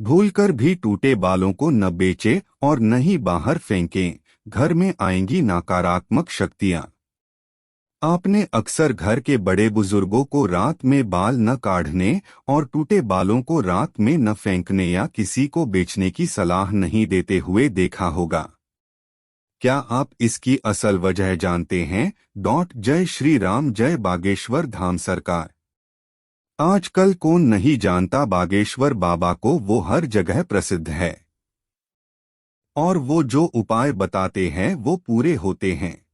भूलकर भी टूटे बालों को न बेचे और न ही बाहर फेंकें, घर में आएंगी नकारात्मक शक्तियां। आपने अक्सर घर के बड़े बुजुर्गों को रात में बाल न काढ़ने और टूटे बालों को रात में न फेंकने या किसी को बेचने की सलाह नहीं देते हुए देखा होगा। क्या आप इसकी असल वजह जानते हैं? जय श्री राम, जय बागेश्वर धाम सरकार। आजकल कौन नहीं जानता बागेश्वर बाबा को, वो हर जगह प्रसिद्ध है और वो जो उपाय बताते हैं वो पूरे होते हैं।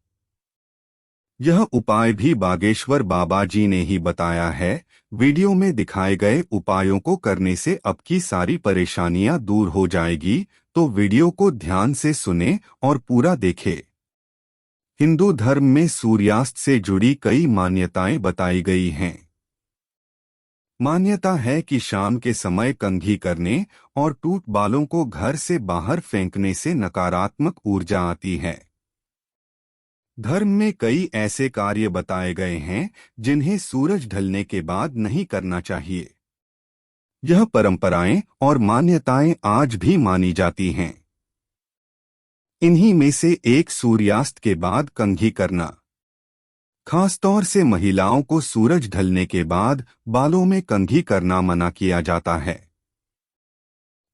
यह उपाय भी बागेश्वर बाबा जी ने ही बताया है। वीडियो में दिखाए गए उपायों को करने से आपकी सारी परेशानियां दूर हो जाएगी, तो वीडियो को ध्यान से सुने और पूरा देखें। हिंदू धर्म में सूर्यास्त से जुड़ी कई मान्यताएं बताई गई हैं। मान्यता है कि शाम के समय कंघी करने और टूट बालों को घर से बाहर फेंकने से नकारात्मक ऊर्जा आती है। धर्म में कई ऐसे कार्य बताए गए हैं जिन्हें सूरज ढलने के बाद नहीं करना चाहिए। यह परंपराएं और मान्यताएं आज भी मानी जाती हैं। इन्हीं में से एक सूर्यास्त के बाद कंघी करना। खासतौर से महिलाओं को सूरज ढलने के बाद बालों में कंघी करना मना किया जाता है।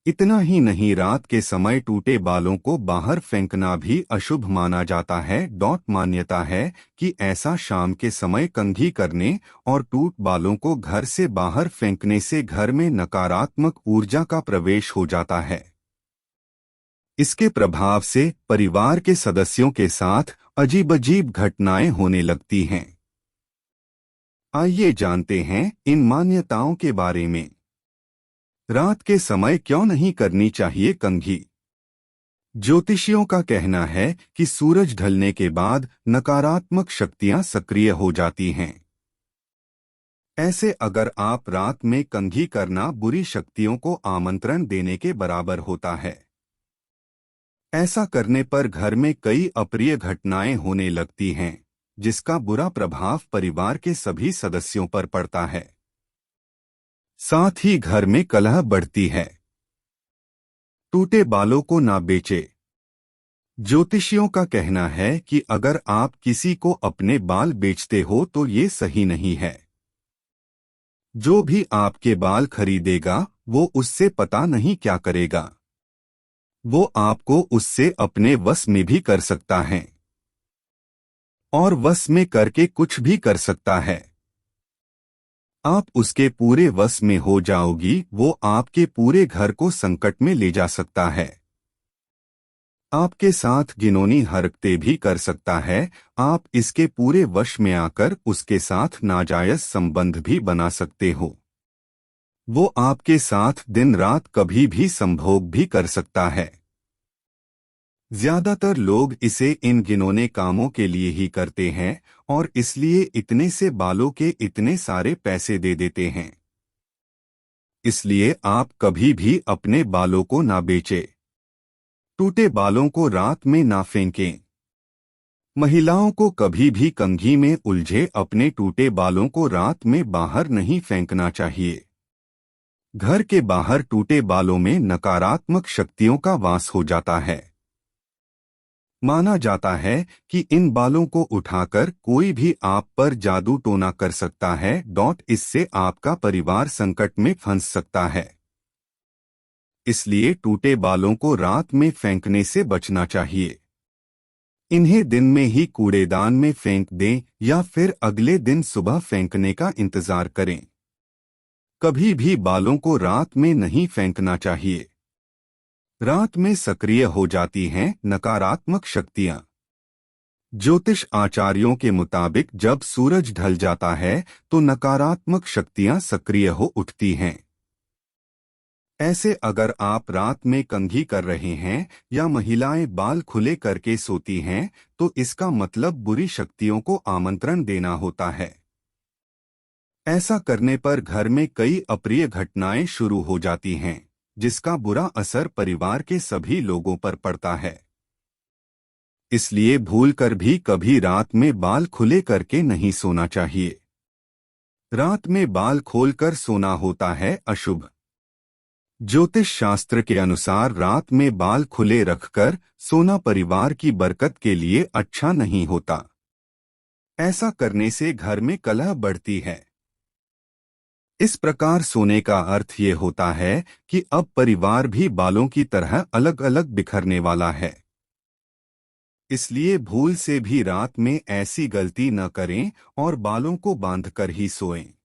इतना ही नहीं, रात के समय टूटे बालों को बाहर फेंकना भी अशुभ माना जाता है। मान्यता है कि ऐसा शाम के समय कंघी करने और टूट बालों को घर से बाहर फेंकने से घर में नकारात्मक ऊर्जा का प्रवेश हो जाता है। इसके प्रभाव से परिवार के सदस्यों के साथ अजीब-अजीब घटनाएं होने लगती हैं। आइए जानते हैं इन मान्यताओं के बारे में। रात के समय क्यों नहीं करनी चाहिए कंघी? ज्योतिषियों का कहना है कि सूरज ढलने के बाद नकारात्मक शक्तियां सक्रिय हो जाती हैं। ऐसे अगर आप रात में कंघी करना बुरी शक्तियों को आमंत्रण देने के बराबर होता है। ऐसा करने पर घर में कई अप्रिय घटनाएं होने लगती हैं, जिसका बुरा प्रभाव परिवार के सभी सदस्यों पर पड़ता है। साथ ही घर में कलह बढ़ती है। टूटे बालों को ना बेचे। ज्योतिषियों का कहना है कि अगर आप किसी को अपने बाल बेचते हो तो ये सही नहीं है। जो भी आपके बाल खरीदेगा वो उससे पता नहीं क्या करेगा। वो आपको उससे अपने वश में भी कर सकता है और वश में करके कुछ भी कर सकता है। आप उसके पूरे वश में हो जाओगी, वो आपके पूरे घर को संकट में ले जा सकता है। आपके साथ घिनौनी हरकतें भी कर सकता है। आप इसके पूरे वश में आकर उसके साथ नाजायज संबंध भी बना सकते हो। वो आपके साथ दिन रात कभी भी संभोग भी कर सकता है। ज्यादातर लोग इसे इन घिनौने कामों के लिए ही करते हैं और इसलिए इतने से बालों के इतने सारे पैसे दे देते हैं। इसलिए आप कभी भी अपने बालों को ना बेचें। टूटे बालों को रात में ना फेंकें। महिलाओं को कभी भी कंघी में उलझे अपने टूटे बालों को रात में बाहर नहीं फेंकना चाहिए। घर के बाहर टूटे बालों में नकारात्मक शक्तियों का वास हो जाता है। माना जाता है कि इन बालों को उठाकर कोई भी आप पर जादू टोना कर सकता है। इससे आपका परिवार संकट में फंस सकता है। इसलिए टूटे बालों को रात में फेंकने से बचना चाहिए। इन्हें दिन में ही कूड़ेदान में फेंक दें या फिर अगले दिन सुबह फेंकने का इंतजार करें। कभी भी बालों को रात में नहीं फेंकना चाहिए। रात में सक्रिय हो जाती हैं नकारात्मक शक्तियां। ज्योतिष आचार्यों के मुताबिक जब सूरज ढल जाता है तो नकारात्मक शक्तियां सक्रिय हो उठती हैं। ऐसे अगर आप रात में कंघी कर रहे हैं या महिलाएं बाल खुले करके सोती हैं तो इसका मतलब बुरी शक्तियों को आमंत्रण देना होता है। ऐसा करने पर घर में कई अप्रिय घटनाएं शुरू हो जाती हैं, जिसका बुरा असर परिवार के सभी लोगों पर पड़ता है। इसलिए भूलकर भी कभी रात में बाल खुले करके नहीं सोना चाहिए। रात में बाल खोलकर सोना होता है अशुभ। ज्योतिष शास्त्र के अनुसार रात में बाल खुले रखकर सोना परिवार की बरकत के लिए अच्छा नहीं होता। ऐसा करने से घर में कलह बढ़ती है। इस प्रकार सोने का अर्थ ये होता है कि अब परिवार भी बालों की तरह अलग अलग बिखरने वाला है। इसलिए भूल से भी रात में ऐसी गलती न करें और बालों को बांधकर ही सोएं।